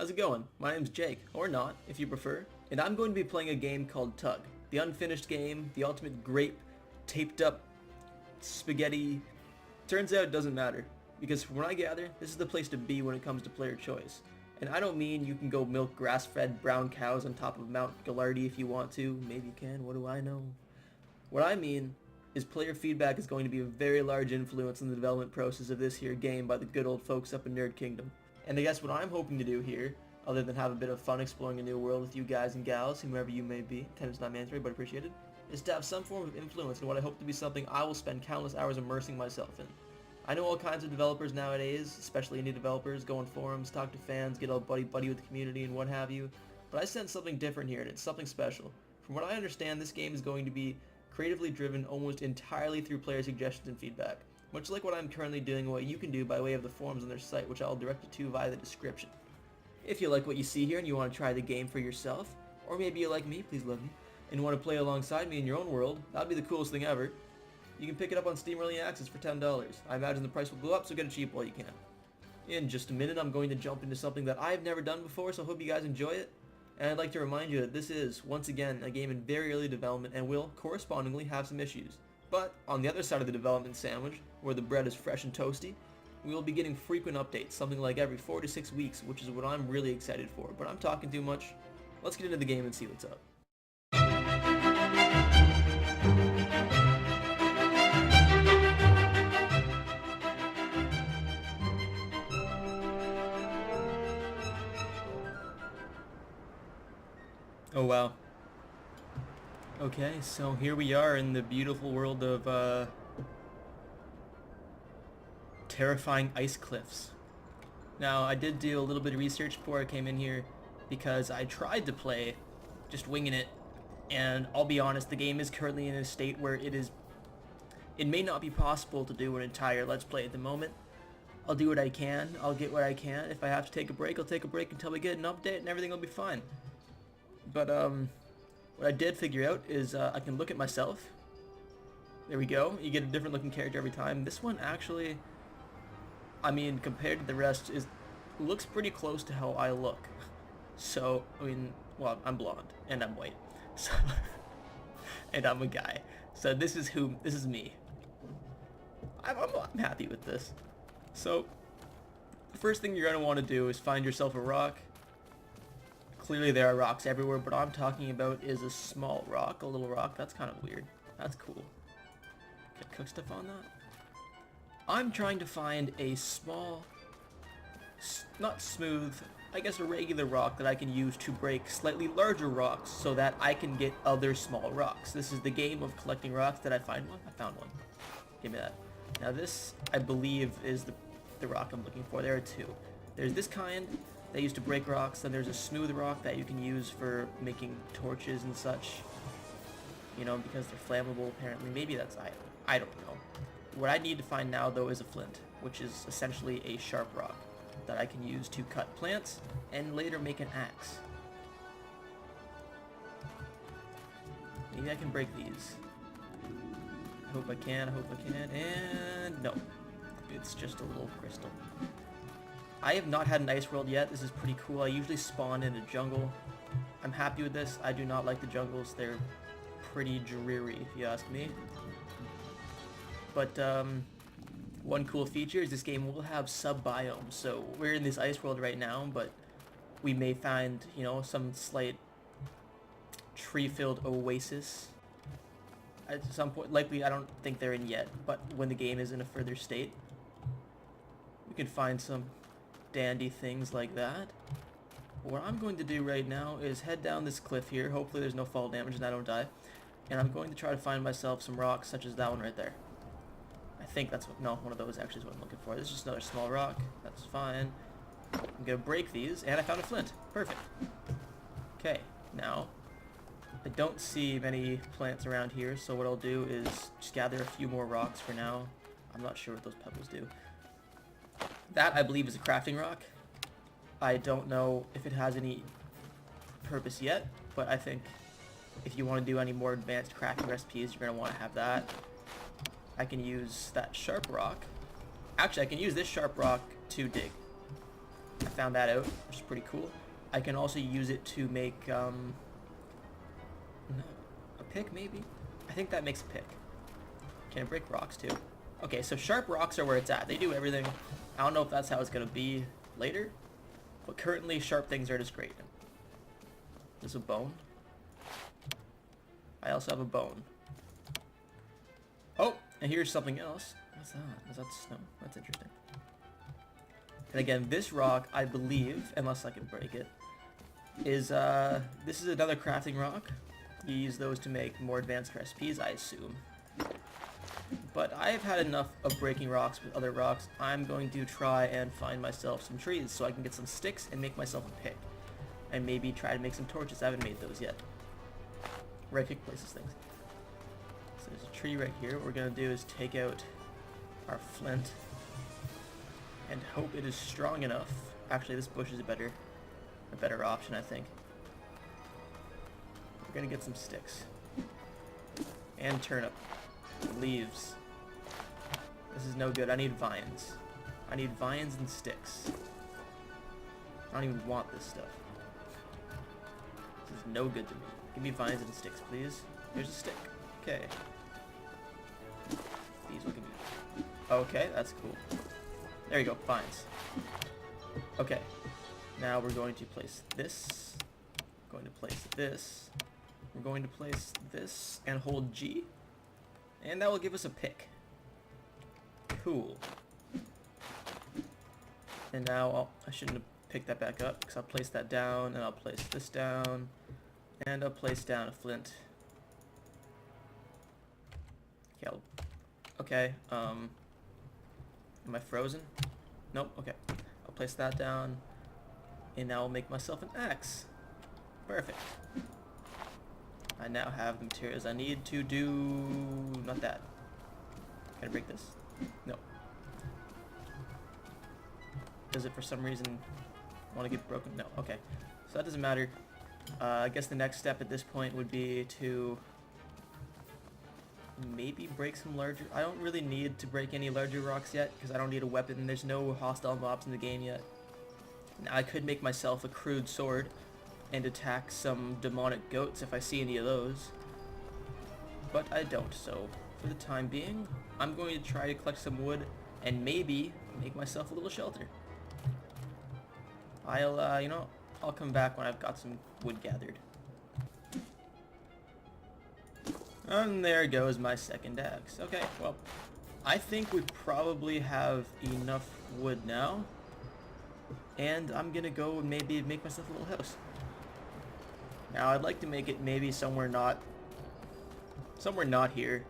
how's it going? My name's Jake, or not, if you prefer, and I'm going to be playing a game called TUG. The unfinished game, the ultimate grape, taped up spaghetti. Turns out it doesn't matter, because from what I gather, this is the place to be when it comes to player choice. And I don't mean you can go milk grass-fed brown cows on top of Mount Gallardi if you want to. Maybe you can, what do I know? What I mean is player feedback is going to be a very large influence in the development process of this here game by the good old folks up in Nerd Kingdom. And I guess what I'm hoping to do here, other than have a bit of fun exploring a new world with you guys and gals, whomever you may be, attendance not mandatory but appreciated, is to have some form of influence in what I hope to be something I will spend countless hours immersing myself in. I know all kinds of developers nowadays, especially indie developers, go on forums, talk to fans, get all buddy-buddy with the community and what have you, but I sense something different here and it's something special. From what I understand, this game is going to be creatively driven almost entirely through player suggestions and feedback, much like what I'm currently doing and what you can do by way of the forums on their site, which I'll direct you to via the description. If you like what you see here and you want to try the game for yourself, or maybe you like me, please love me, and want to play alongside me in your own world, that'd be the coolest thing ever. You can pick it up on Steam Early Access for $10. I imagine the price will go up, so get it cheap while you can. In just a minute, I'm going to jump into something that I've never done before, so I hope you guys enjoy it. And I'd like to remind you that this is, once again, a game in very early development and will, correspondingly, have some issues. But, on the other side of the development sandwich, where the bread is fresh and toasty, we will be getting frequent updates, something like every 4 to 6 weeks, which is what I'm really excited for. But I'm talking too much. Let's get into the game and see what's up. Oh wow. Okay, so here we are in the beautiful world of terrifying ice cliffs. Now, I did do a little bit of research before I came in here because I tried to play, just winging it, and I'll be honest, the game is currently in a state where it may not be possible to do an entire Let's Play at the moment. I'll do what I can, I'll get what I can. If I have to take a break, I'll take a break until we get an update and everything will be fine. But, what I did figure out is I can look at myself. There we go. You get a different looking character every time. This one actually, I mean, compared to the rest, looks pretty close to how I look. So, I mean, well, I'm blonde and I'm white, so and I'm a guy. So this is me. I'm happy with this. So, the first thing you're gonna want to do is find yourself a rock. Clearly there are rocks everywhere, but what I'm talking about is a small rock, a little rock. That's kind of weird. That's cool. Can I cook stuff on that? I'm trying to find a small, not smooth, I guess a regular rock that I can use to break slightly larger rocks so that I can get other small rocks. This is the game of collecting rocks. Did I find one? I found one. Give me that. Now this, I believe, is the rock I'm looking for. There are two. There's this kind that used to break rocks, then there's a smooth rock that you can use for making torches and such. You know, because they're flammable apparently. Maybe that's, I don't know. What I need to find now though is a flint, which is essentially a sharp rock that I can use to cut plants and later make an axe. Maybe I can break these. I hope I can, and no. It's just a little crystal. I have not had an ice world yet. This is pretty cool. I usually spawn in a jungle. I'm happy with this. I do not like the jungles. They're pretty dreary, if you ask me. But one cool feature is this game will have sub-biomes. So we're in this ice world right now, but we may find, you know, some slight tree-filled oasis at some point. Likely, I don't think they're in yet, but when the game is in a further state, we can find some dandy things like that. What I'm going to do right now is head down this cliff here. Hopefully there's no fall damage and I don't die. And I'm going to try to find myself some rocks such as that one right there. I think that's what, no, one of those actually is what I'm looking for. This is just another small rock. That's fine. I'm going to break these, and I found a flint. Perfect. Okay, now, I don't see many plants around here, so what I'll do is just gather a few more rocks for now. I'm not sure what those pebbles do. That, I believe, is a crafting rock. I don't know if it has any purpose yet, but I think if you want to do any more advanced crafting recipes, you're going to want to have that. I can use that sharp rock. Actually, I can use this sharp rock to dig. I found that out, which is pretty cool. I can also use it to make, no, a pick maybe? I think that makes a pick. Can it break rocks too? Okay, so sharp rocks are where it's at. They do everything. I don't know if that's how it's gonna be later, but currently sharp things are just great. There's a bone. I also have a bone. Oh, and here's something else. What's that? Is that snow? That's interesting. And again, this rock, I believe, unless I can break it, is, this is another crafting rock. You use those to make more advanced recipes, I assume. But I've had enough of breaking rocks with other rocks. I'm going to try and find myself some trees so I can get some sticks and make myself a pick. And maybe try to make some torches. I haven't made those yet. Right click places things. So there's a tree right here. What we're going to do is take out our flint and hope it is strong enough. Actually, this bush is a better option, I think. We're going to get some sticks. And turnip. Leaves. This is no good. I need vines. I need vines and sticks. I don't even want this stuff. This is no good to me. Give me vines and sticks, please. Here's a stick. Okay. These will give me... Okay, that's cool. There you go, vines. Okay. Now we're going to place this. Going to place this. We're going to place this and hold G. And that will give us a pick. Cool. And now I shouldn't have picked that back up because I'll place that down and I'll place this down and I'll place down a flint. Okay, am I frozen? Nope, okay. I'll place that down and now I'll make myself an axe. Perfect. I now have the materials I need to do... not that. Can I break this? No. Does it for some reason want to get broken? No. Okay. So that doesn't matter. I guess the next step at this point would be to maybe break some larger... I don't really need to break any larger rocks yet because I don't need a weapon. There's no hostile mobs in the game yet. Now I could make myself a crude sword and attack some demonic goats if I see any of those. But I don't, so for the time being, I'm going to try to collect some wood and maybe make myself a little shelter. I'll, you know, I'll come back when I've got some wood gathered. And there goes my second axe. Okay, well, I think we probably have enough wood now. And I'm gonna go and maybe make myself a little house. Now I'd like to make it maybe somewhere not here.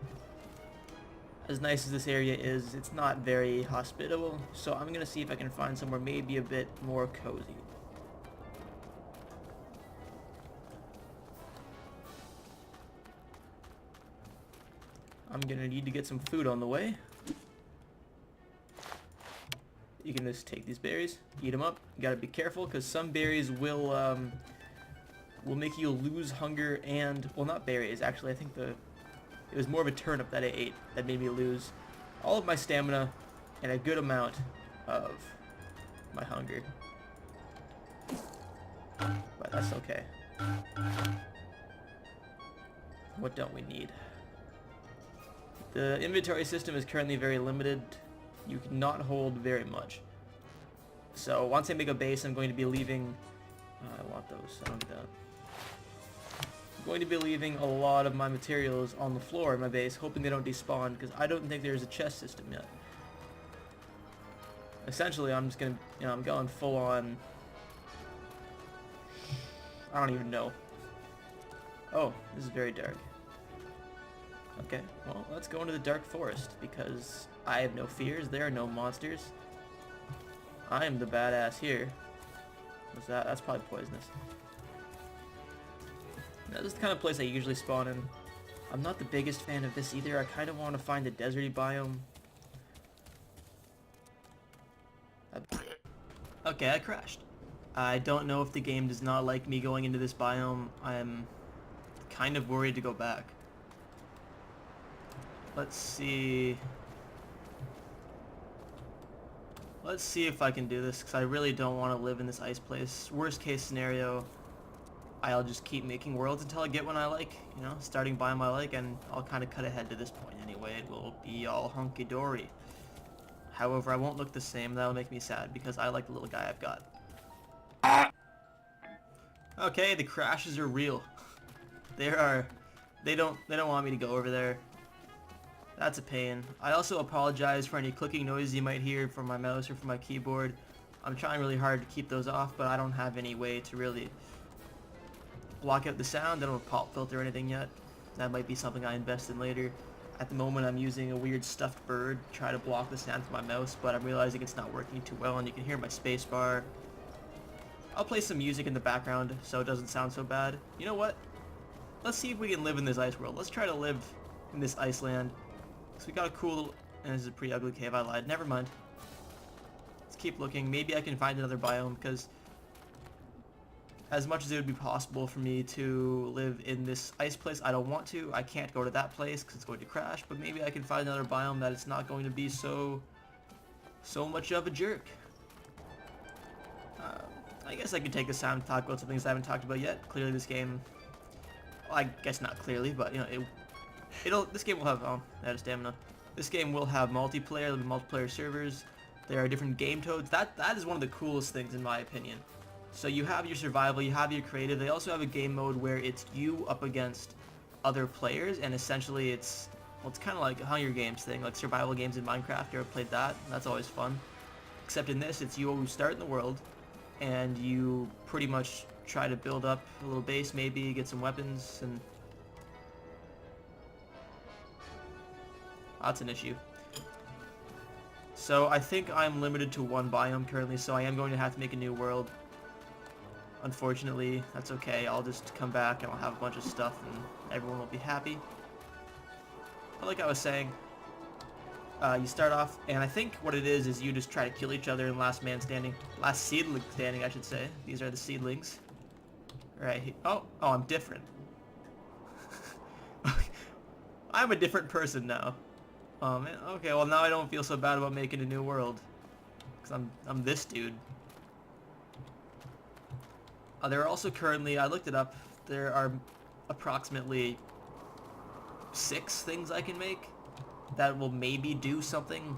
As nice as this area is, it's not very hospitable, so I'm gonna see if I can find somewhere maybe a bit more cozy. I'm gonna need to get some food on the way. You can just take these berries, eat them up. You gotta be careful because some berries will make you lose hunger and, well, not berries, actually. I think it was more of a turnip that I ate that made me lose all of my stamina and a good amount of my hunger. But that's okay. What don't we need? The inventory system is currently very limited. You cannot hold very much. So once I make a base, I'm going to be leaving... I want those. I don't need that. I'm going to be leaving a lot of my materials on the floor in my base, hoping they don't despawn, because I don't think there's a chest system yet. Essentially, I'm just gonna, you know, I'm going full on... I don't even know. Oh, this is very dark. Okay, well, let's go into the dark forest, because I have no fears, there are no monsters. I am the badass here. What's that? That's probably poisonous. Now, this is the kind of place I usually spawn in. I'm not the biggest fan of this either. I kind of want to find a deserty biome. Okay, I crashed. I don't know if the game does not like me going into this biome. I'm kind of worried to go back. Let's see. Let's see if I can do this, because I really don't want to live in this ice place. Worst case scenario, I'll just keep making worlds until I get one I like, you know, starting biome I like, and I'll kind of cut ahead to this point anyway. It will be all hunky-dory. However, I won't look the same. That'll make me sad, because I like the little guy I've got. Okay, the crashes are real. They don't want me to go over there. That's a pain. I also apologize for any clicking noises you might hear from my mouse or from my keyboard. I'm trying really hard to keep those off, but I don't have any way to really block out the sound. I don't have a pop filter or anything yet. That might be something I invest in later. At the moment, I'm using a weird stuffed bird to try to block the sound from my mouse, but I'm realizing it's not working too well, and you can hear my spacebar. I'll play some music in the background so it doesn't sound so bad. You know what? Let's see if we can live in this ice world. Let's try to live in this Iceland. So we got a cool little... And this is a pretty ugly cave, I lied. Never mind. Let's keep looking. Maybe I can find another biome, because as much as it would be possible for me to live in this ice place, I don't want to. I can't go to that place because it's going to crash, but maybe I can find another biome that it's not going to be so much of a jerk. I guess I could take this time to talk about some things I haven't talked about yet. Clearly this game... Well, I guess not clearly, but, you know, this game will have... Oh, I had a stamina. This game will have multiplayer. There'll be multiplayer servers. There are different game modes. That is one of the coolest things, in my opinion. So you have your survival, you have your creative. They also have a game mode where it's you up against other players, and essentially it's... Well, it's kind of like a Hunger Games thing, like survival games in Minecraft. You ever played that? That's always fun. Except in this, it's you who start in the world, and you pretty much try to build up a little base, maybe get some weapons, and that's an issue. So I think I'm limited to one biome currently, so I am going to have to make a new world. Unfortunately, that's okay. I'll just come back and I'll have a bunch of stuff and everyone will be happy. But like I was saying, you start off, and I think what it is you just try to kill each other in last man standing. Last seedling standing, I should say. These are the seedlings. Right. Oh, I'm different. I'm a different person now. Oh man. Okay, well now I don't feel so bad about making a new world. Because I'm this dude. There are also currently, I looked it up, there are approximately 6 things I can make that will maybe do something.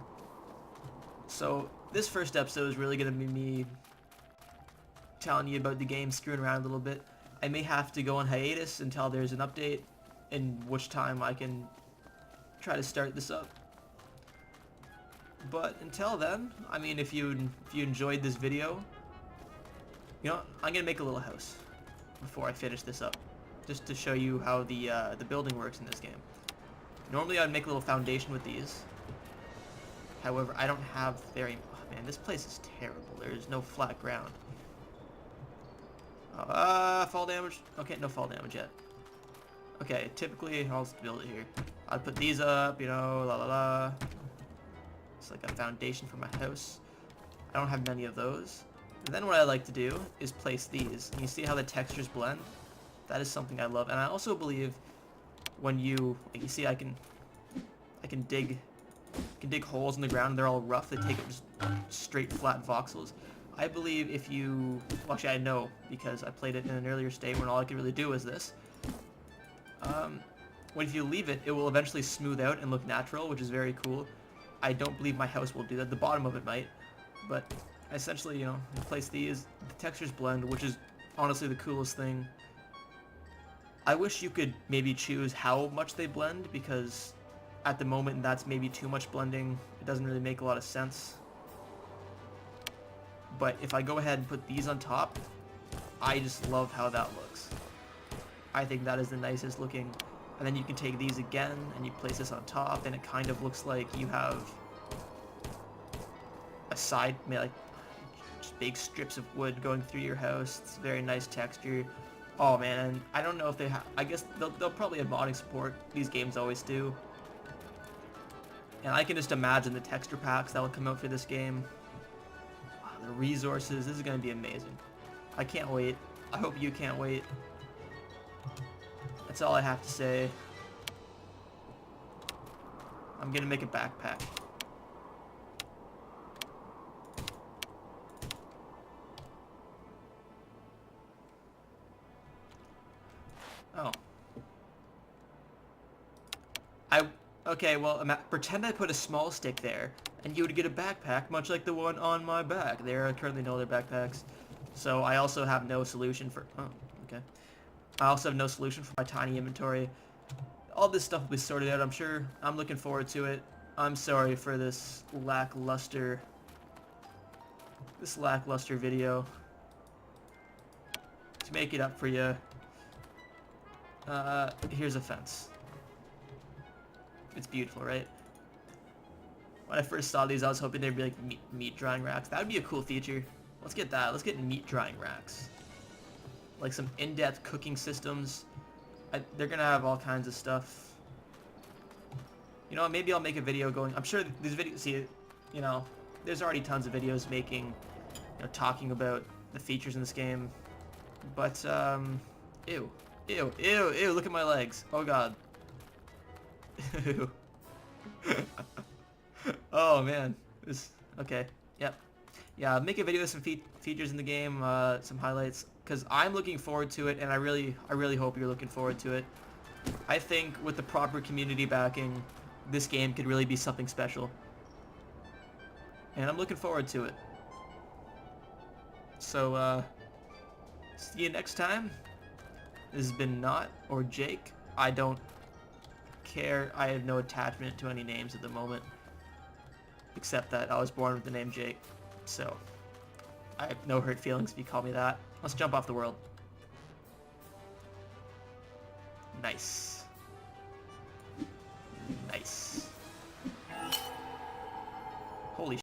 So this first episode is really going to be me telling you about the game, screwing around a little bit. I may have to go on hiatus until there's an update, in which time I can try to start this up. But until then, I mean, if you enjoyed this video, you know, I'm gonna make a little house before I finish this up, just to show you how the building works in this game. Normally I'd make a little foundation with these. However, I don't have very... Oh man, this place is terrible. There's no flat ground. Fall damage. Okay, no fall damage yet. Okay, typically I'll just build it here. I'd put these up, you know, la la la. It's like a foundation for my house. I don't have many of those. And then what I like to do is place these. And you see how the textures blend? That is something I love. And I also believe when you see, I can dig holes in the ground. They're all rough. They take up just straight flat voxels. I believe if you... Well, actually, I know, because I played it in an earlier state when all I could really do was this. When if you leave it, it will eventually smooth out and look natural, which is very cool. I don't believe my house will do that. The bottom of it might. But essentially, you know, you place these, the textures blend, which is honestly the coolest thing. I wish you could maybe choose how much they blend, because at the moment that's maybe too much blending. It doesn't really make a lot of sense. But if I go ahead and put these on top, I just love how that looks. I think that is the nicest looking. And then you can take these again and you place this on top, and it kind of looks like you have a side, like just big strips of wood going through your house. It's a very nice texture. Oh man, and I don't know if they have, I guess they'll probably have modding support. These games always do. And I can just imagine the texture packs that will come out for this game. Wow, the resources, this is going to be amazing. I can't wait. I hope you can't wait. That's all I have to say. I'm going to make a backpack. Okay, well, pretend I put a small stick there, and you would get a backpack, much like the one on my back. There are currently no other backpacks. So I also have no solution for... Oh, okay. I also have no solution for my tiny inventory. All this stuff will be sorted out, I'm sure. I'm looking forward to it. I'm sorry for this lackluster video. To make it up for you, here's a fence. It's beautiful, right? When I first saw these, I was hoping they'd be like meat drying racks. That would be a cool feature. Let's get that. Let's get meat drying racks. Like some in-depth cooking systems. They're gonna have all kinds of stuff. You know what, maybe I'll make a video going... I'm sure these videos... See, you know, there's already tons of videos making... You know, talking about the features in this game. But, ew. Ew, ew, ew, look at my legs. Oh, God. Ew. Oh, man. Okay, yep. Yeah, make a video with some features in the game, some highlights, because I'm looking forward to it, and I really hope you're looking forward to it. I think with the proper community backing, this game could really be something special. And I'm looking forward to it. So, see you next time. This has been Naut or Jake. I don't care. I have no attachment to any names at the moment. Except that I was born with the name Jake. So, I have no hurt feelings if you call me that. Let's jump off the world. Nice. Nice. Holy